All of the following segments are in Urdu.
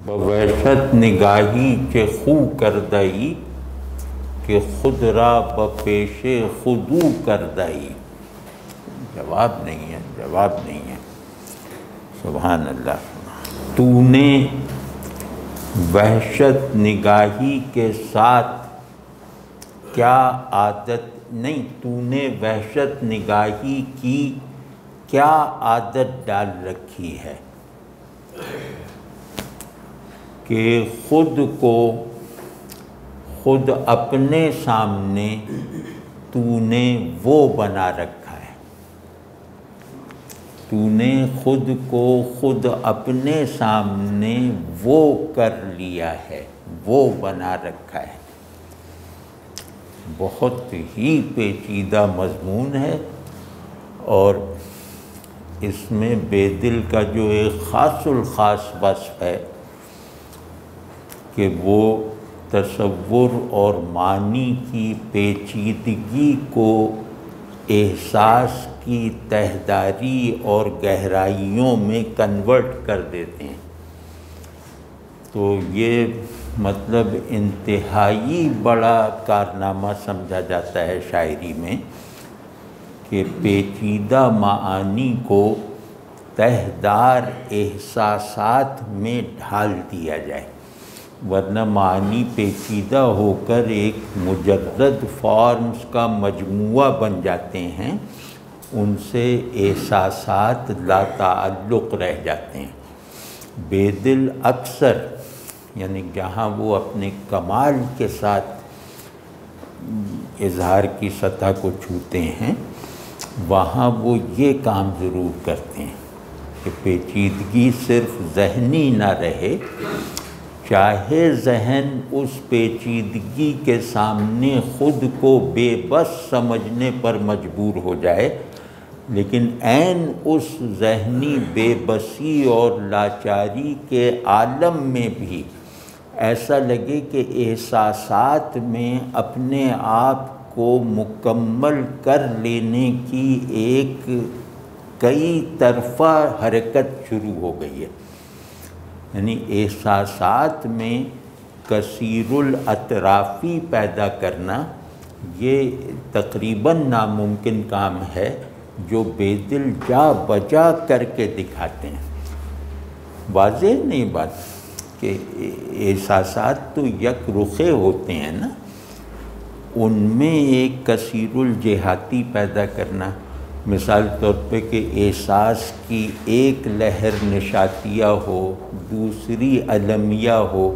بوحشت نگاہی کے خو کردئی کہ خود را بپیش خودو کردئی. جواب نہیں ہے. سبحان اللہ. تو نے وحشت نگاہی کے ساتھ کیا عادت نہیں، تو نے وحشت نگاہی کی کیا عادت ڈال رکھی ہے کہ خود کو خود اپنے سامنے تو نے وہ بنا رکھا ہے. تو نے خود کو خود اپنے سامنے وہ کر لیا ہے، وہ بنا رکھا ہے. بہت ہی پیچیدہ مضمون ہے، اور اس میں بے دل کا جو ایک خاص الخاص وصف ہے کہ وہ تصور اور معنی کی پیچیدگی کو احساس کی تہداری اور گہرائیوں میں کنورٹ کر دیتے ہیں. تو یہ مطلب انتہائی بڑا کارنامہ سمجھا جاتا ہے شاعری میں کہ پیچیدہ معانی کو تہدار احساسات میں ڈھال دیا جائے، ورنہ معانی پیچیدہ ہو کر ایک مجرد فارمز کا مجموعہ بن جاتے ہیں، ان سے احساسات لا تعلق رہ جاتے ہیں. بے دل اکثر یعنی جہاں وہ اپنے کمال کے ساتھ اظہار کی سطح کو چھوتے ہیں، وہاں وہ یہ کام ضرور کرتے ہیں کہ پیچیدگی صرف ذہنی نہ رہے، چاہے ذہن اس پیچیدگی کے سامنے خود کو بے بس سمجھنے پر مجبور ہو جائے، لیکن عین اس ذہنی بے بسی اور لاچاری کے عالم میں بھی ایسا لگے کہ احساسات میں اپنے آپ کو مکمل کر لینے کی ایک کئی طرفہ حرکت شروع ہو گئی ہے. یعنی احساسات میں کثیر الاطرافی پیدا کرنا یہ تقریباً ناممکن کام ہے جو بے دل جا بجا کر کے دکھاتے ہیں. واضح نہیں بات کہ احساسات تو یک رخے ہوتے ہیں نا، ان میں ایک کثیر الجہاتی پیدا کرنا، مثال طور پہ کہ احساس کی ایک لہر نشاتیہ ہو، دوسری المیہ ہو،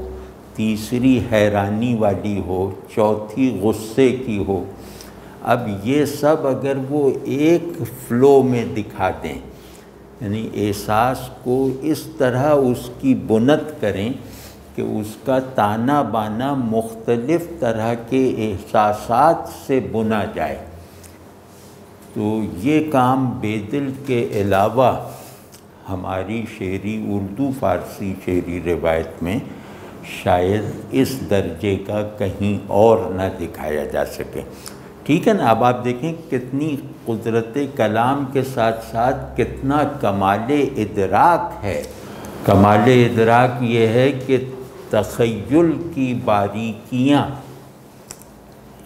تیسری حیرانی والی ہو، چوتھی غصے کی ہو. اب یہ سب اگر وہ ایک فلو میں دکھا دیں، یعنی احساس کو اس طرح اس کی بنت کریں کہ اس کا تانا بانا مختلف طرح کے احساسات سے بنا جائے، تو یہ کام بے دل کے علاوہ ہماری شعری اردو فارسی شعری روایت میں شاید اس درجے کا کہیں اور نہ دکھایا جا سکے. ٹھیک ہے نا. اب آپ دیکھیں کتنی قدرت کلام کے ساتھ ساتھ کتنا کمال ادراک ہے. کمال ادراک یہ ہے کہ تخیل کی باریکیاں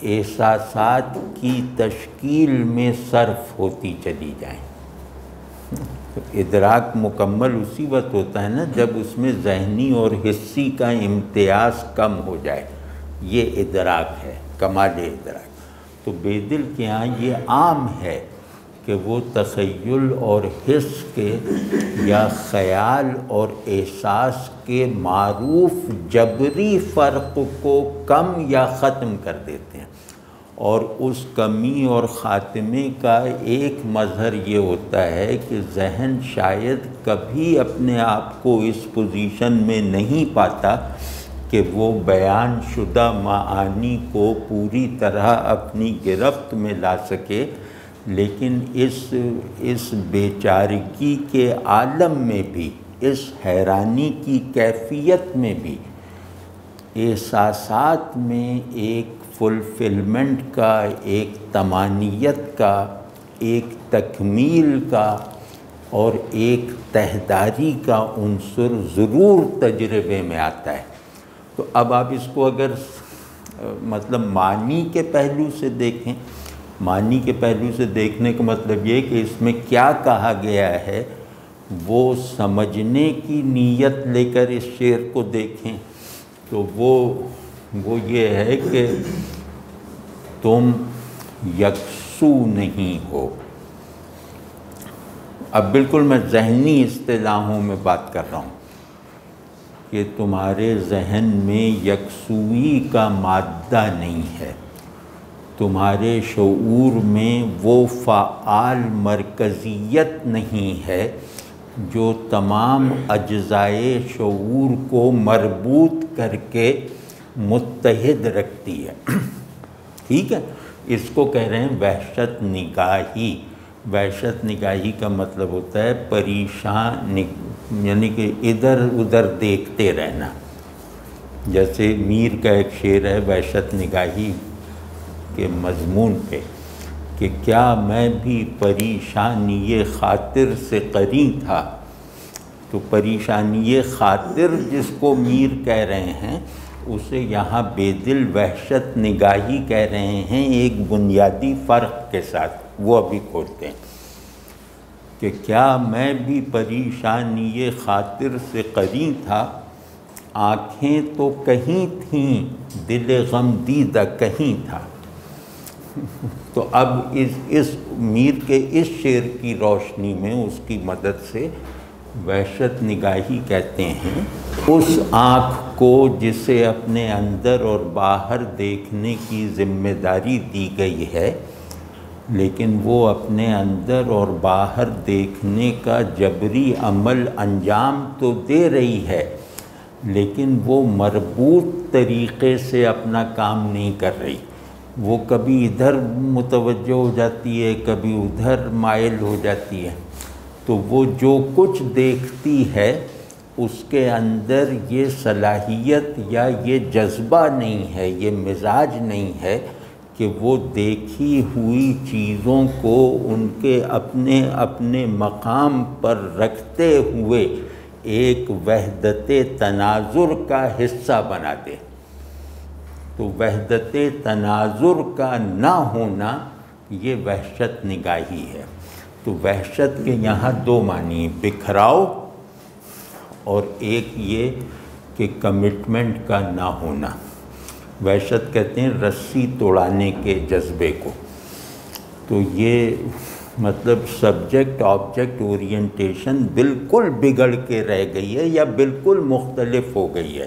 احساسات کی تشکیل میں صرف ہوتی چلی جائیں. ادراک مکمل اسی وقت ہوتا ہے نا جب اس میں ذہنی اور حسی کا امتیاز کم ہو جائے. یہ ادراک ہے، کمال ادراک. تو بے دل کے ہاں یہ عام ہے کہ وہ تخیل اور حس کے یا خیال اور احساس کے معروف جبری فرق کو کم یا ختم کر دیتے ہیں، اور اس کمی اور خاتمے کا ایک مظہر یہ ہوتا ہے کہ ذہن شاید کبھی اپنے آپ کو اس پوزیشن میں نہیں پاتا کہ وہ بیان شدہ معانی کو پوری طرح اپنی گرفت میں لا سکے، لیکن اس بیچارگی کے عالم میں بھی، اس حیرانی کی کیفیت میں بھی احساسات میں ایک فلفلمنٹ کا، ایک تمانیت کا، ایک تکمیل کا اور ایک تہداری کا عنصر ضرور تجربے میں آتا ہے۔ تو اب آپ اس کو اگر مطلب معنی کے پہلو سے دیکھیں، معنی کے پہلو سے دیکھنے کا مطلب یہ کہ اس میں کیا کہا گیا ہے وہ سمجھنے کی نیت لے کر اس شعر کو دیکھیں تو وہ یہ ہے کہ تم یکسو نہیں ہو۔ اب بالکل میں ذہنی اصطلاحوں میں بات کر رہا ہوں کہ تمہارے ذہن میں یکسوئی کا مادہ نہیں ہے، تمہارے شعور میں وہ فعال مرکزیت نہیں ہے جو تمام اجزائے شعور کو مربوط کر کے متحد رکھتی ہے۔ ٹھیک ہے، اس کو کہہ رہے ہیں وحشت نگاہی۔ وحشت نگاہی کا مطلب ہوتا ہے پریشان، یعنی کہ ادھر ادھر دیکھتے رہنا۔ جیسے میر کا ایک شعر ہے وحشت نگاہی کے مضمون پہ کہ کیا میں بھی پریشانی خاطر سے قرین تھا۔ تو پریشانی خاطر جس کو میر کہہ رہے ہیں اسے یہاں بے دل وحشت نگاہی کہہ رہے ہیں، ایک بنیادی فرق کے ساتھ، وہ ابھی کھولتے ہیں کہ کیا میں بھی پریشانی خاطر سے قرین تھا، آنکھیں تو کہیں تھیں دل غم دیدہ کہیں تھا۔ تو اب اس میر کے اس شعر کی روشنی میں اس کی مدد سے وحشت نگاہی کہتے ہیں اس آنکھ کو جسے اپنے اندر اور باہر دیکھنے کی ذمہ داری دی گئی ہے، لیکن وہ اپنے اندر اور باہر دیکھنے کا جبری عمل انجام تو دے رہی ہے، لیکن وہ مربوط طریقے سے اپنا کام نہیں کر رہی۔ وہ کبھی ادھر متوجہ ہو جاتی ہے، کبھی ادھر مائل ہو جاتی ہے۔ تو وہ جو کچھ دیکھتی ہے اس کے اندر یہ صلاحیت یا یہ جذبہ نہیں ہے، یہ مزاج نہیں ہے کہ وہ دیکھی ہوئی چیزوں کو ان کے اپنے اپنے مقام پر رکھتے ہوئے ایک وحدت تناظر کا حصہ بنا دے۔ تو وحدت تناظر کا نہ ہونا یہ وحشت نگاہی ہے۔ تو وحشت کے یہاں دو معنی، بکھراؤ اور ایک یہ کہ کمٹمنٹ کا نہ ہونا۔ وحشت کہتے ہیں رسی توڑانے کے جذبے کو۔ تو یہ مطلب سبجیکٹ آبجیکٹ اورینٹیشن بالکل بگڑ کے رہ گئی ہے یا بالکل مختلف ہو گئی ہے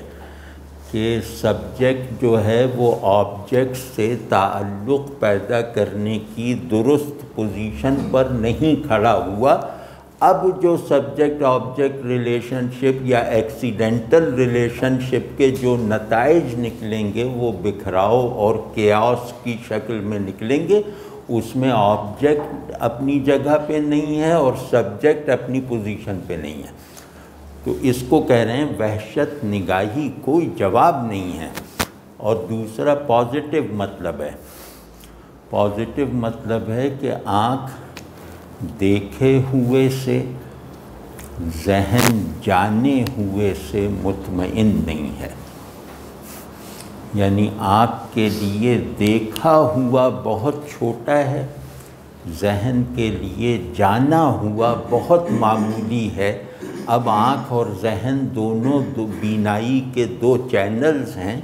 کہ سبجیکٹ جو ہے وہ آبجیکٹ سے تعلق پیدا کرنے کی درست پوزیشن پر نہیں کھڑا ہوا۔ اب جو سبجیکٹ آبجیکٹ ریلیشن شپ یا ایکسیڈنٹل ریلیشن شپ کے جو نتائج نکلیں گے وہ بکھراؤ اور کیاس کی شکل میں نکلیں گے۔ اس میں آبجیکٹ اپنی جگہ پہ نہیں ہے اور سبجیکٹ اپنی پوزیشن پہ نہیں ہے۔ تو اس کو کہہ رہے ہیں وحشت نگاہی کوئی جواب نہیں ہے۔ اور دوسرا پازیٹیو مطلب ہے، پازیٹیو مطلب ہے کہ آنکھ دیکھے ہوئے سے، ذہن جانے ہوئے سے مطمئن نہیں ہے۔ یعنی آنکھ کے لیے دیکھا ہوا بہت چھوٹا ہے، ذہن کے لیے جانا ہوا بہت معمولی ہے۔ اب آنکھ اور ذہن دونوں بینائی کے دو چینلز ہیں،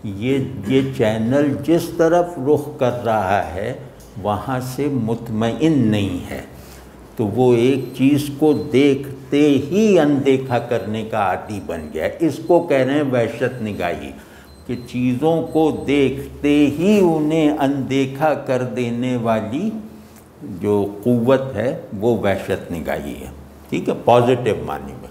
یہ چینل جس طرف رخ کر رہا ہے وہاں سے مطمئن نہیں ہے۔ تو وہ ایک چیز کو دیکھتے ہی اندیکھا کرنے کا عادی بن گیا ہے۔ اس کو کہہ رہے ہیں وحشت نگاہی، کہ چیزوں کو دیکھتے ہی انہیں اندیکھا کر دینے والی جو قوت ہے وہ وحشت نگاہی ہے۔ ٹھیک ہے، پازیٹیو معنی میں۔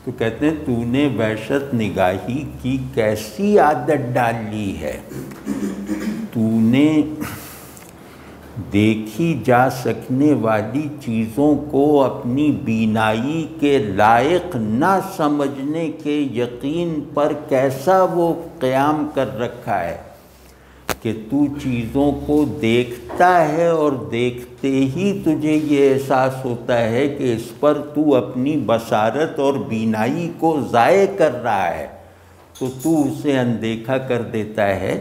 تو کہتے ہیں تو نے وحشت نگاہی کی کیسی عادت ڈال لی ہے، تو نے دیکھی جا سکنے والی چیزوں کو اپنی بینائی کے لائق نہ سمجھنے کے یقین پر کیسا وہ قیام کر رکھا ہے کہ تو چیزوں کو دیکھتا ہے اور دیکھتے ہی تجھے یہ احساس ہوتا ہے کہ اس پر تو اپنی بصارت اور بینائی کو ضائع کر رہا ہے، تو اسے اندیکھا کر دیتا ہے۔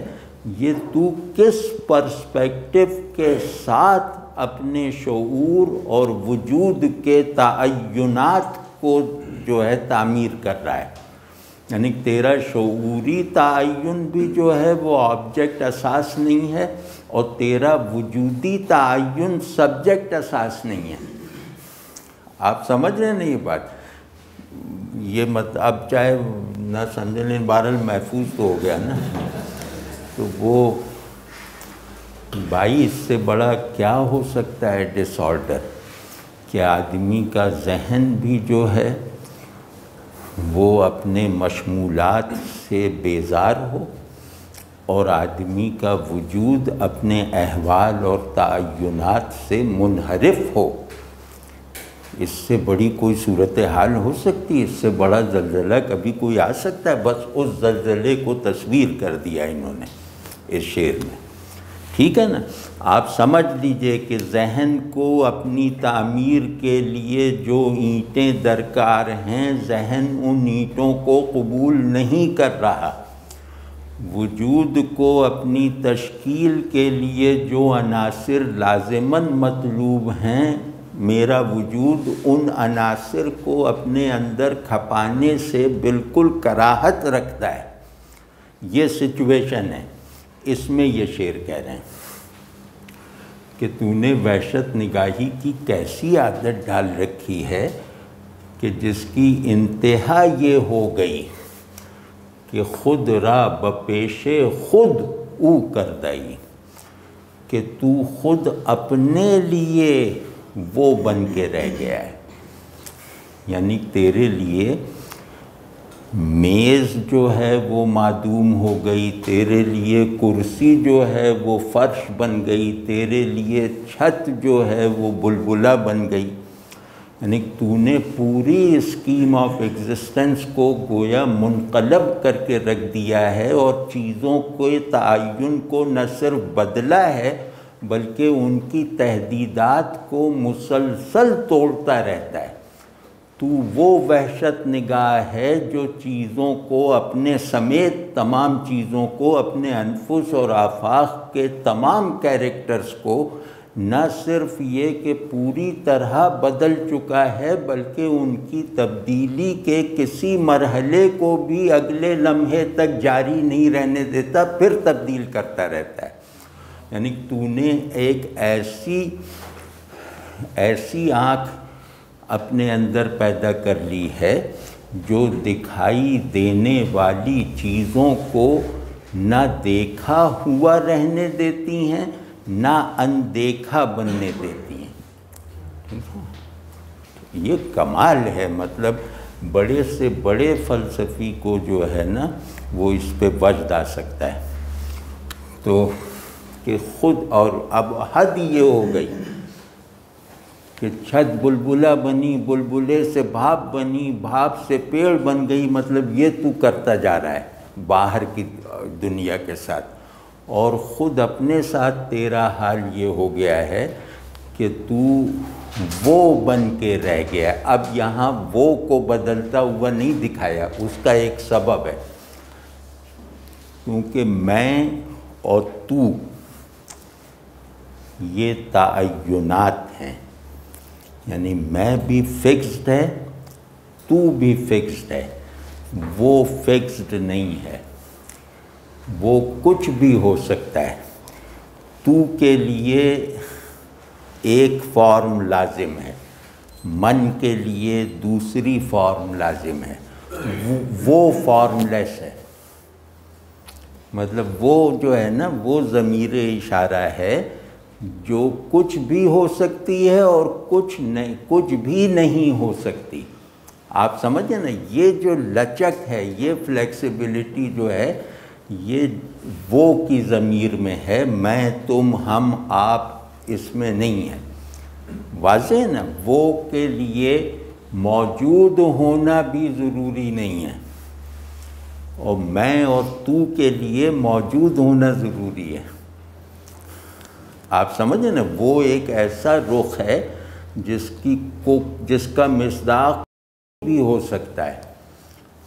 یہ تو کس پرسپیکٹو کے ساتھ اپنے شعور اور وجود کے تعینات کو جو ہے تعمیر کر رہا ہے، یعنی تیرا شعوری تعین بھی جو ہے وہ آبجیکٹ اساس نہیں ہے، اور تیرا وجودی تعین سبجیکٹ اساس نہیں ہے۔ آپ سمجھ رہے ہیں نا یہ بات؟ یہ اب چاہے نہ سمجھ لیں، بہرحال محفوظ تو ہو گیا نا۔ تو وہ بھائی اس سے بڑا کیا ہو سکتا ہے ڈس آرڈر، کہ آدمی کا ذہن بھی جو ہے وہ اپنے مشمولات سے بیزار ہو، اور آدمی کا وجود اپنے احوال اور تعینات سے منحرف ہو۔ اس سے بڑی کوئی صورتحال ہو سکتی ہے؟ اس سے بڑا زلزلہ کبھی کوئی آ سکتا ہے؟ بس اس زلزلے کو تصویر کر دیا انہوں نے اس شعر میں، ٹھیک ہے نا؟ آپ سمجھ لیجئے کہ ذہن کو اپنی تعمیر کے لیے جو اینٹیں درکار ہیں، ذہن ان اینٹوں کو قبول نہیں کر رہا۔ وجود کو اپنی تشکیل کے لیے جو عناصر لازماً مطلوب ہیں، میرا وجود ان عناصر کو اپنے اندر کھپانے سے بالکل کراہت رکھتا ہے۔ یہ سچویشن ہے، اس میں یہ شعر کہہ رہے ہیں کہ تو نے وحشت نگاہی کی کیسی عادت ڈال رکھی ہے کہ جس کی انتہا یہ ہو گئی کہ خود را بپیش خود او کردائی، کہ تو خود اپنے لیے وہ بن کے رہ گیا ہے۔ یعنی تیرے لیے میز جو ہے وہ معدوم ہو گئی، تیرے لیے کرسی جو ہے وہ فرش بن گئی، تیرے لیے چھت جو ہے وہ بلبلہ بن گئی۔ یعنی تو نے پوری اسکیم آف ایگزسٹنس کو گویا منقلب کر کے رکھ دیا ہے، اور چیزوں کے تعین کو نہ صرف بدلا ہے بلکہ ان کی تحدیدات کو مسلسل توڑتا رہتا ہے۔ تو وہ وحشت نگاہ ہے جو چیزوں کو اپنے سمیت تمام چیزوں کو، اپنے انفس اور آفاق کے تمام کیریکٹرز کو نہ صرف یہ کہ پوری طرح بدل چکا ہے بلکہ ان کی تبدیلی کے کسی مرحلے کو بھی اگلے لمحے تک جاری نہیں رہنے دیتا، پھر تبدیل کرتا رہتا ہے۔ یعنی تو نے ایک ایسی آنکھ اپنے اندر پیدا کر لی ہے جو دکھائی دینے والی چیزوں کو نہ دیکھا ہوا رہنے دیتی ہیں نہ اندیکھا بننے دیتی ہیں۔ یہ کمال ہے، مطلب بڑے سے بڑے فلسفی کو جو ہے نا وہ اس پہ وجد آ سکتا ہے۔ تو کہ خود، اور اب حد یہ ہو گئی کہ چھت بلبلہ بنی، بلبلے سے بھاپ بنی، بھاپ سے پیڑ بن گئی، مطلب یہ تو کرتا جا رہا ہے باہر کی دنیا کے ساتھ، اور خود اپنے ساتھ تیرا حال یہ ہو گیا ہے کہ تو وہ بن کے رہ گیا۔ اب یہاں وہ کو بدلتا ہوا نہیں دکھایا، اس کا ایک سبب ہے، کیونکہ میں اور تو یہ تعینات ہیں، یعنی میں بھی فکسڈ ہے، تو بھی فکسڈ ہے، وہ فکسڈ نہیں ہے، وہ کچھ بھی ہو سکتا ہے۔ تو کے لیے ایک فارم لازم ہے، من کے لیے دوسری فارم لازم ہے، وہ فارم لیس ہے۔ مطلب وہ جو ہے نا وہ ضمیر اشارہ ہے جو کچھ بھی ہو سکتی ہے اور کچھ بھی نہیں ہو سکتی۔ آپ سمجھیں نا، یہ جو لچک ہے، یہ فلیکسیبلٹی جو ہے، یہ وہ کی ضمیر میں ہے، میں تم ہم آپ اس میں نہیں ہے۔ واضح ہے نا، وہ کے لیے موجود ہونا بھی ضروری نہیں ہے، اور میں اور تو کے لیے موجود ہونا ضروری ہے۔ آپ سمجھیں نا، وہ ایک ایسا رخ ہے جس کا مصداق بھی ہو سکتا ہے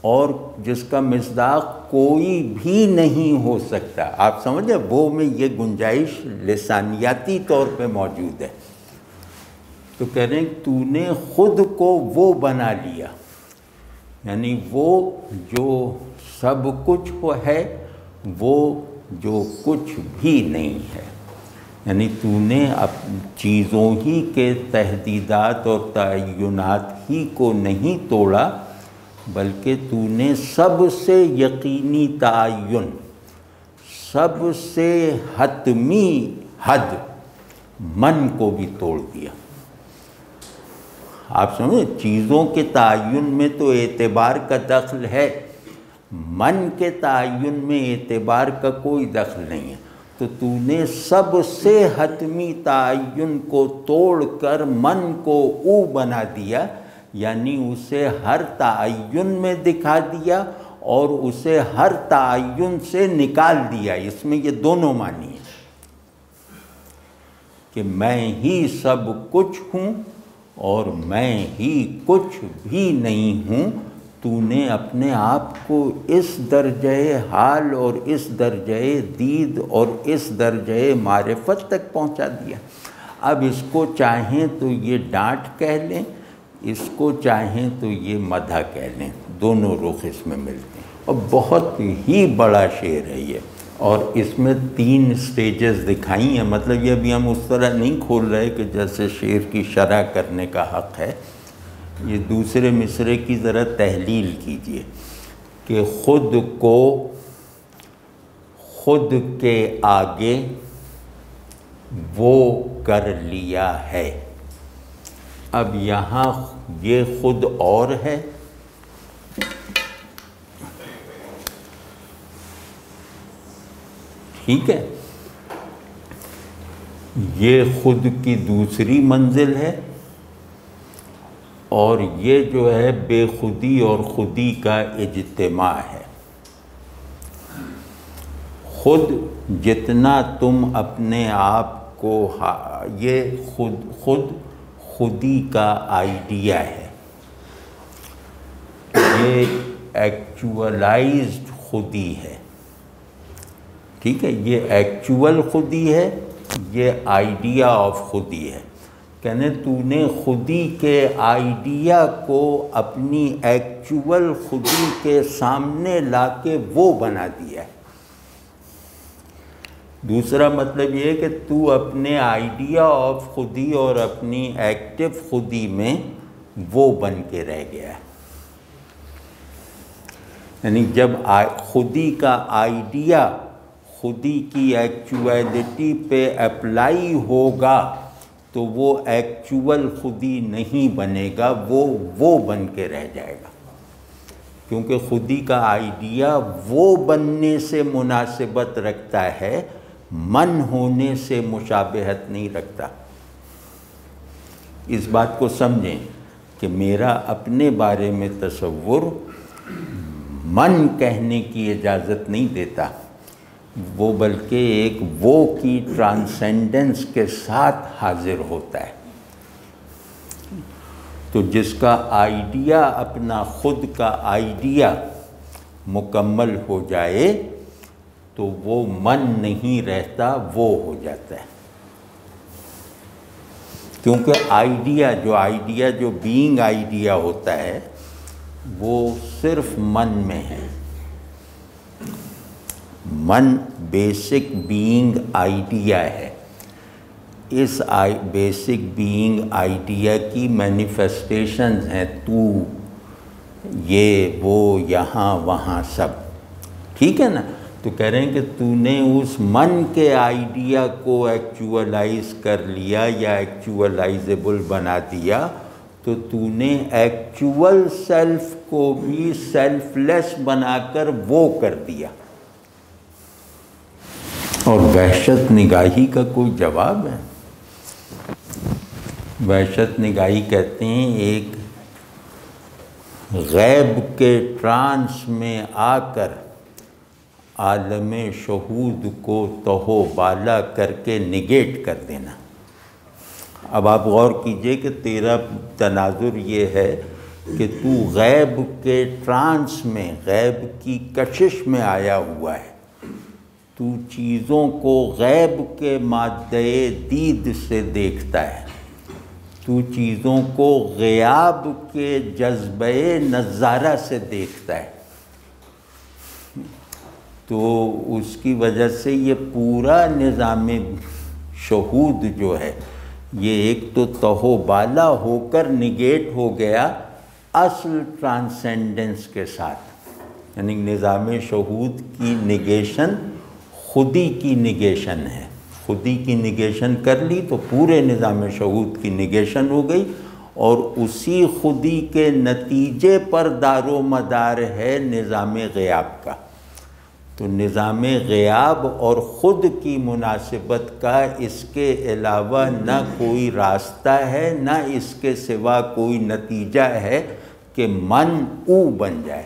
اور جس کا مصداق کوئی بھی نہیں ہو سکتا۔ آپ سمجھیں، وہ میں یہ گنجائش لسانیاتی طور پہ موجود ہے۔ تو کہہ رہے ہیں تو نے خود کو وہ بنا لیا، یعنی وہ جو سب کچھ ہے، وہ جو کچھ بھی نہیں ہے، یعنی تو نے چیزوں ہی کے تحدیدات اور تعینات ہی کو نہیں توڑا، بلکہ تو نے سب سے یقینی تعین، سب سے حتمی حد من کو بھی توڑ دیا۔ آپ سمجھیں، چیزوں کے تعین میں تو اعتبار کا دخل ہے، من کے تعین میں اعتبار کا کوئی دخل نہیں ہے۔ تو نے سب سے حتمی تعین کو توڑ کر من کو او بنا دیا، یعنی اسے ہر تعین میں دکھا دیا اور اسے ہر تعین سے نکال دیا۔ اس میں یہ دونوں معنی ہیں کہ میں ہی سب کچھ ہوں اور میں ہی کچھ بھی نہیں ہوں۔ تو نے اپنے آپ کو اس درجۂ حال اور اس درجۂ دید اور اس درجۂ معرفت تک پہنچا دیا۔ اب اس کو چاہیں تو یہ ڈانٹ کہہ لیں، اس کو چاہیں تو یہ مدح کہہ لیں، دونوں رخ اس میں ملتے ہیں، اور بہت ہی بڑا شعر ہے یہ۔ اور اس میں 3 سٹیجز دکھائی ہیں، مطلب یہ ابھی ہم اس طرح نہیں کھول رہے کہ جیسے شعر کی شرح کرنے کا حق ہے۔ یہ دوسرے مصرعے کی ذرا تحلیل کیجئے کہ خود کو خود کے آگے وہ کر لیا ہے۔ اب یہاں یہ خود اور ہے، ٹھیک ہے، یہ خود کی دوسری منزل ہے، اور یہ جو ہے بے خودی اور خودی کا اجتماع ہے۔ خود جتنا تم اپنے آپ کو، یہ خودی کا آئیڈیا ہے، یہ ایکچولائزڈ خودی ہے، ٹھیک ہے، یہ ایکچول خودی ہے، یہ آئیڈیا آف خودی ہے۔ کہنے تو نے خودی کے آئیڈیا کو اپنی ایکچول خودی کے سامنے لا کے وہ بنا دیا ہے۔ دوسرا مطلب یہ ہے کہ تو اپنے آئیڈیا آف خودی اور اپنی ایکٹیو خودی میں وہ بن کے رہ گیا ہے۔ یعنی جب خودی کا آئیڈیا خودی کی ایکچولیٹی پہ اپلائی ہوگا تو وہ ایکچول خودی نہیں بنے گا، وہ بن کے رہ جائے گا، کیونکہ خودی کا آئیڈیا وہ بننے سے مناسبت رکھتا ہے، من ہونے سے مشابہت نہیں رکھتا۔ اس بات کو سمجھیں کہ میرا اپنے بارے میں تصور من کہنے کی اجازت نہیں دیتا، وہ بلکہ ایک وہ کی ٹرانسینڈنس کے ساتھ حاضر ہوتا ہے۔ تو جس کا آئیڈیا اپنا خود کا آئیڈیا مکمل ہو جائے تو وہ من نہیں رہتا، وہ ہو جاتا ہے، کیونکہ آئیڈیا جو بینگ آئیڈیا ہوتا ہے وہ صرف من میں ہے۔ من بیسک بینگ آئیڈیا ہے، اس بیسک بینگ آئیڈیا کی مینیفیسٹیشنز ہیں تو، یہ وہ یہاں وہاں سب، ٹھیک ہے نا۔ تو کہہ رہے ہیں کہ تو نے اس من کے آئیڈیا کو ایکچولائز کر لیا یا ایکچولائزیبل بنا دیا، تو نے ایکچول سیلف کو بھی سیلف لیس بنا کر وہ کر دیا۔ اور وحشت نگاہی کا کوئی جواب ہے؟ وحشت نگاہی کہتے ہیں ایک غیب کے ٹرانس میں آ کر عالم شہود کو تہو بالا کر کے نگیٹ کر دینا۔ اب آپ غور کیجئے کہ تیرا تناظر یہ ہے کہ تو غیب کے ٹرانس میں، غیب کی کشش میں آیا ہوا ہے، تو چیزوں کو غیب کے مادہ دید سے دیکھتا ہے، تو چیزوں کو غیاب کے جذبہ نظارہ سے دیکھتا ہے۔ تو اس کی وجہ سے یہ پورا نظام شہود جو ہے یہ ایک تو تہو بالا ہو کر نگیٹ ہو گیا اصل ٹرانسینڈنس کے ساتھ، یعنی نظام شہود کی نگیشن خودی کی نگیشن ہے، خودی کی نگیشن کر لی تو پورے نظام شہود کی نگیشن ہو گئی، اور اسی خودی کے نتیجے پر دار و مدار ہے نظام غیاب کا۔ تو نظام غیاب اور خود کی مناسبت کا اس کے علاوہ نہ کوئی راستہ ہے، نہ اس کے سوا کوئی نتیجہ ہے کہ من او بن جائے۔